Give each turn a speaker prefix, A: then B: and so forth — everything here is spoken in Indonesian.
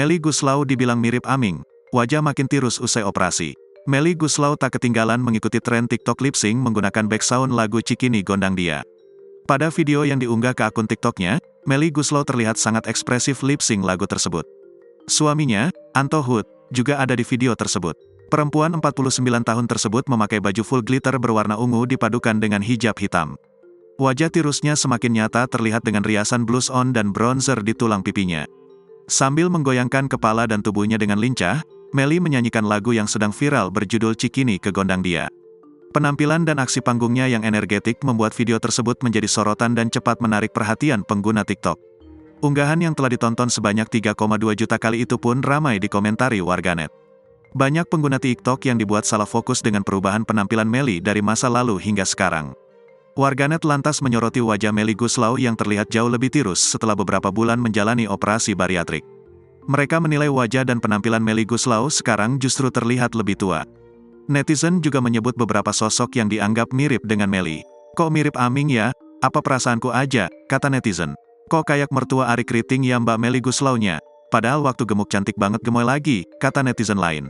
A: Melly Goeslaw dibilang mirip Aming, wajah makin tirus usai operasi. Melly Goeslaw tak ketinggalan mengikuti tren TikTok lip sync menggunakan backsound lagu Cikini Gondang Dia. Pada video yang diunggah ke akun TikToknya, Melly Goeslaw terlihat sangat ekspresif lip sync lagu tersebut. Suaminya, Anto Hood, juga ada di video tersebut. Perempuan 49 tahun tersebut memakai baju full glitter berwarna ungu dipadukan dengan hijab hitam. Wajah tirusnya semakin nyata terlihat dengan riasan blush on dan bronzer di tulang pipinya. Sambil menggoyangkan kepala dan tubuhnya dengan lincah, Melly menyanyikan lagu yang sedang viral berjudul Cikini ke Gondang Dia. Penampilan dan aksi panggungnya yang energetik membuat video tersebut menjadi sorotan dan cepat menarik perhatian pengguna TikTok. Unggahan yang telah ditonton sebanyak 3,2 juta kali itu pun ramai dikomentari warganet. Banyak pengguna TikTok yang dibuat salah fokus dengan perubahan penampilan Melly dari masa lalu hingga sekarang. Warganet lantas menyoroti wajah Melly Goeslaw yang terlihat jauh lebih tirus setelah beberapa bulan menjalani operasi bariatrik. Mereka menilai wajah dan penampilan Melly Goeslaw sekarang justru terlihat lebih tua. Netizen juga menyebut beberapa sosok yang dianggap mirip dengan Melly. "Kok mirip Aming ya? Apa perasaanku aja?" kata netizen. "Kok kayak mertua Arie Kriting ya Mbak Melly Goeslawnya? Padahal waktu gemuk cantik banget gemoy lagi," kata netizen lain.